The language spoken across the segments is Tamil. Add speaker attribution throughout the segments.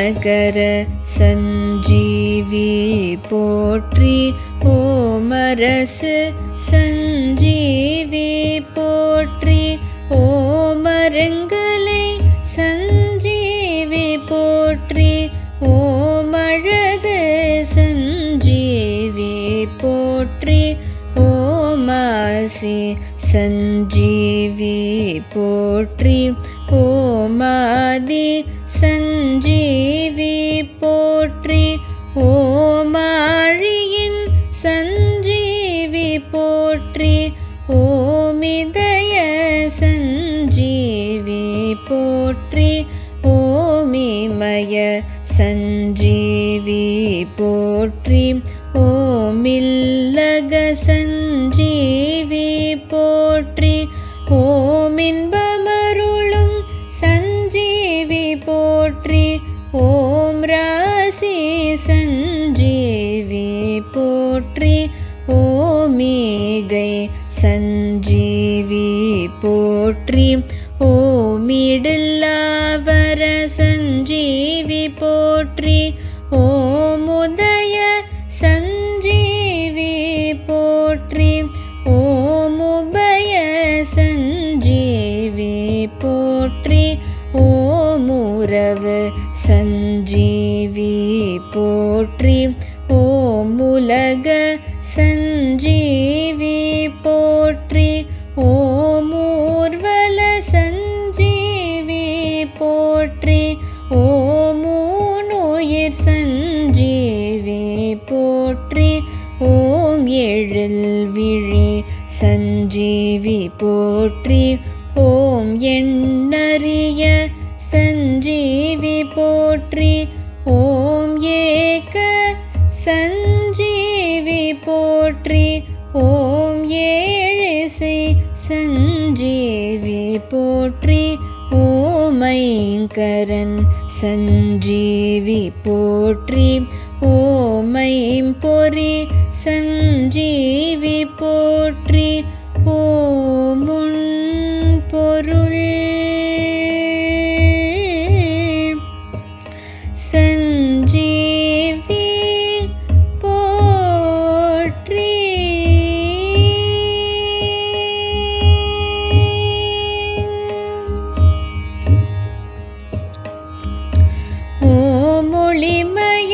Speaker 1: மகர சஞ்சீவி போற்றி. ஓமரசு சஞ்சீவி போற்றி. ஓமரங்கலை சஞ்சீவி போற்றி. ஓமழகு சஞ்சீவி போற்றி. ஓமாசி சஞ்சீவி போற்றி. ஓமாதி சஞ்சீவி போற்றி. ஓமாழியின் சஞ்சீவி போற்றி. ஓமிதய சஞ்சீவி போற்றி. ஓமிமய சஞ்சீவி போற்றி. ஓமில்லக சஞ்சீவி போற்றி. ஓமின்பமருளும் சஞ்சீவி போற்றி. ஓம் ராசி சஞ்சீவி போற்றி. ஓமீகை சஞ்சீவி போற்றி. ஓமிடில்லாவர சஞ்சீவி போற்றி. ஓமுதய சஞ்சீவி போற்றி. ஓமுபய சஞ்சீவி போற்றி. ஓமுறவு சஞ்சீவி போற்றி. ஓமுலக சஞ்சீவி போற்றி. ஓமூர்வல சஞ்சீவி போற்றி. ஓமூனுயிர் சஞ்சீவி போற்றி. ஓம் எழில்விழி சஞ்சீவி போற்றி. ஓம் எண்ணரிய சஞ்சீவி போற்றி. ஓம் ஏக சஞ்சீவி போற்றி. ஓம் ஏழிசை சஞ்சீவி போற்றி. ஓமைங்கரன் சஞ்சீவி போற்றி. ஓமைம்பொறி சஞ்சீவி போற்றி. ஓமுன் பொருள் சஞ்சீவி போற்றி. ஓமொளிமய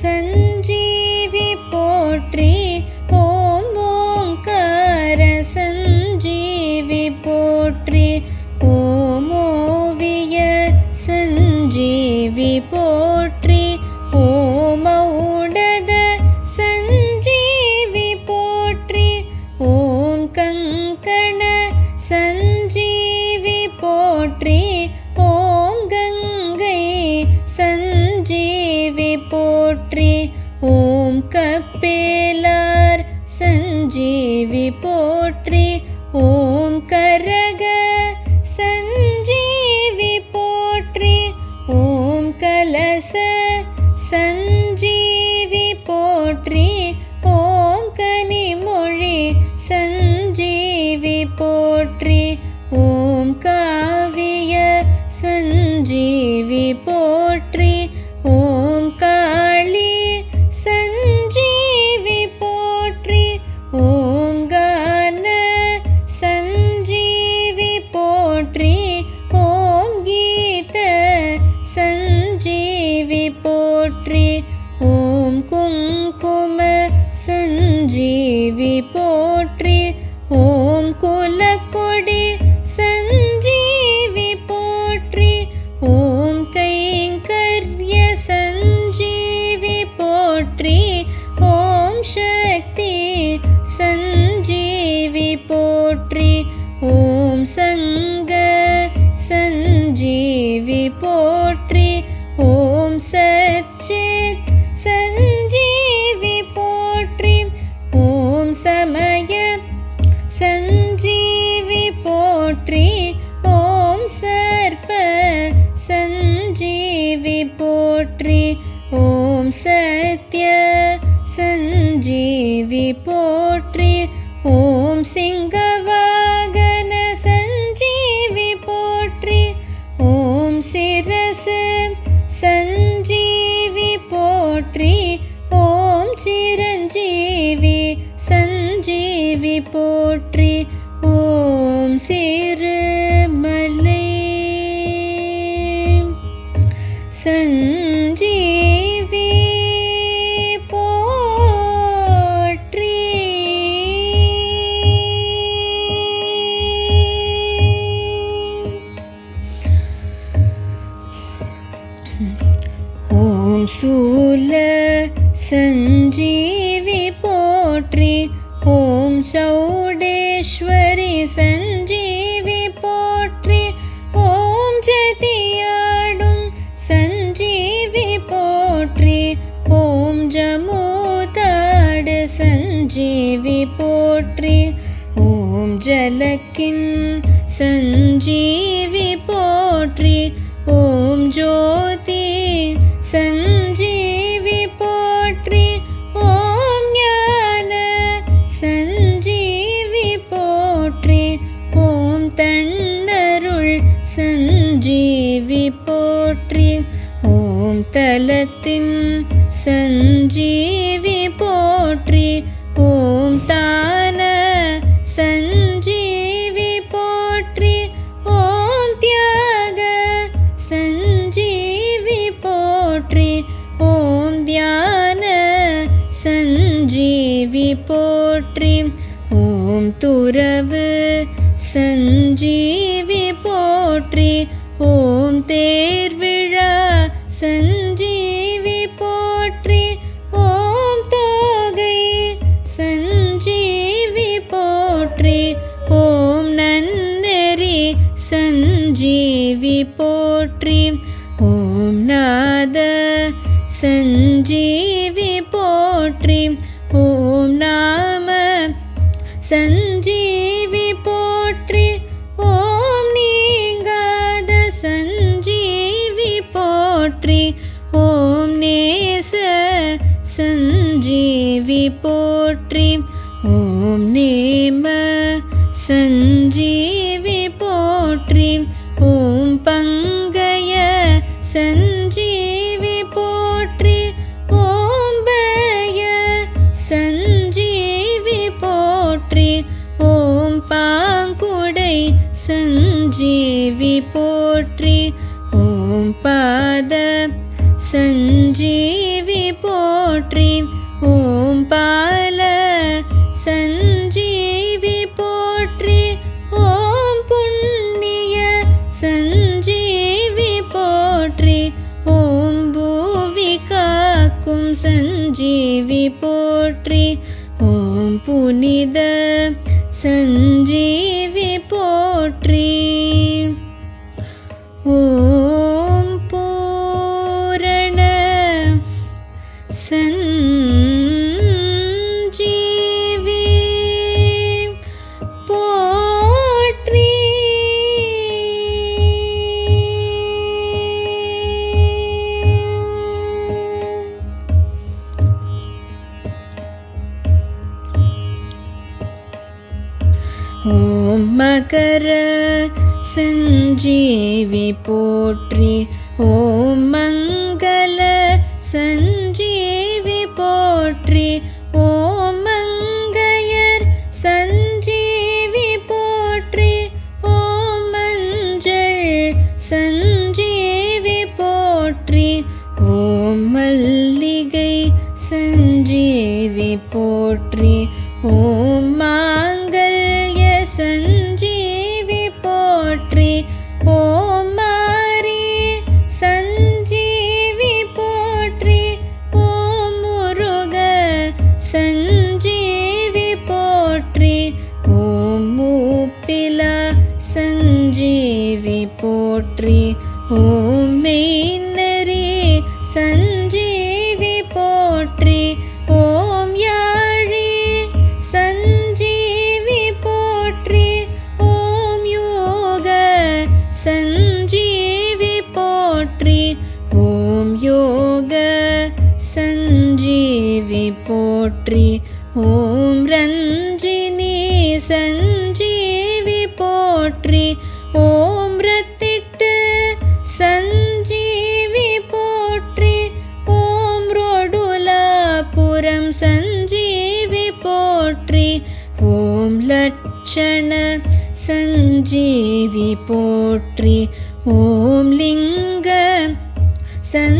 Speaker 1: சஞ்சீவி போற்றி. ஓம் ஓங்கார சஞ்சீவி போற்றி. ஓமோவிய சஞ்சீவி போற்றி. ஓமௌடத சஞ்சீவி போற்றி. ஓம் கங்கண சஞ்சீவி போற்றி. ஓம் கங்கை சஞ்சீவி போற்றி. ஓம் கப்பேலார் சஞ்சீவி போற்றி. ஓம் கரக சஞ்சீவி போற்றி. ஓம் கலச சஞ்சீவி போற்றி. ஓம் கனிமொழி சஞ்சீவி போற்றி. ஓம் காவிய சஞ்சீவி போற்றி. ஓம் காளி சஞ்சீவி போற்றி. ஓம் கான சஞ்சீவி போற்றி. ஓம் கீத சஞ்சீவி போற்றி. ஓம் குங்கும சஞ்சீவி போற்றி. ஓம் குலக்கொடி சஞ்சீவி போற்றி. ஓம் கைங்கர்ய சஞ்சீவி போற்றி. ஓம் சக்தி சஞ்சீவி போற்றி. ஓம் சங்க சஞ்சீவி போற்றி. ஓம் சச்சித் சஞ்சீவி போற்றி. ஓம் சமய சஞ்சீவி போற்றி. ஓம் சர்ப்ப சஞ்சீவி போற்றி. ஓம் சத்ய சஞ்சீவி போற்றி. ஓம் சிங்கவாகன சஞ்சீவி போற்றி. ஓம் சிரசு சஞ்சீவி சஞ்சீவி போற்றி. ஓம் சூல சஞ்சீவி போற்றி. ஓம் சௌடேஸ்வரி சஞ்சீவி போற்றி. ஓம் ஜதியாடும் சஞ்சீவி போற்றி. ஓம் ஜமுதாடு சஞ்சீவி போற்றி. ஓம் ஜலக்கின் சஞ்சீவி போற்றி. ஓம் ஜோதி சஞ்சீவி போற்றி. ஓம் ஞான சஞ்சீவி போற்றி. ஓம் தன்னருள் சஞ்சீவி போற்றி. ஓம் தலத்தின் சஞ்சீவி போற்றி. ஓம் தான சஞ்சீவி போற்றி. ஓம் தியாக சஞ்சீவி போற்றி. ஓம் தியான சஞ்சீவி போற்றி. ஓம் துறவு சஞ்சீவி போற்றி. ஓம் தேர்விழா சஞ்சீவி போற்றி. ஓம் தோகை சஞ்சீவி போற்றி. ஓம் நன்னெறி சஞ்சீவி போற்றி. ஓம் நாத சஞ்சீவி போற்றி. ஓம் நாம சஞ்சீவி போற்றி. ஓம் நீங்காத சஞ்சீவி போற்றி. ஓம் நேச சஞ்சீவி போற்றி. ஓம் நேம சஞ்சீவி போற்றி. ஓம் பங்கய சஞ்சீவி போற்றி. ஓம் பய சஞ்சீவி போற்றி. ஓம் பாங்குடை சஞ்சீவி போற்றி. ஓம் பாத சஞ்சீவி போற்றி. ஓம் பால சஞ்சீவி போற்றி. ஓம் புண்ணிய சஞ்சீவி போற்றி. ஓம் பூவி காக்கும் சஞ்சீவி போற்றி. ஓம் புனித சஞ்சீவி போற்றி. ஓம் பூரண சஞ்சீவி போற்றி. ஓம் மகர சஞ்சீவி போற்றி. ஓம் மங்கள சஞ்சீவி போற்றி. ஓம் மங்கையர் சஞ்சீவி போற்றி. ஓம் மஞ்சள் சஞ்சீவி போற்றி. ஓம் மல்லிகை சஞ்சீவி போற்றி. ஓம் மாங்கல்ய சஞ்சீவி போற்றி. ஓம் மாரி சஞ்சீவி போற்றி. ஓம் முருக சஞ்சீவி போற்றி. ஓம் மூப்பிலா சஞ்சீவி போற்றி. ஓம் மெய்நெறி சஞ்சீவி போற்றி. ஓம் யாழி சஞ்சீவி போற்றி. ஓம் யோக சஞ்சீவி போற்றி. ஓம் யோக சஞ்சீவி போற்றி. ஓம் ரஞ்சினி சஞ்சீவி போற்றி. ஓம் ரத்திட்டு சஞ்சீவி போற்றி. ஓம் ரோடுலாபுரம் சஞ்சீவி போற்றி. ஓம் லட்சண சஞ்சீவி போற்றி. ஓம் லிங்க சந்தனமே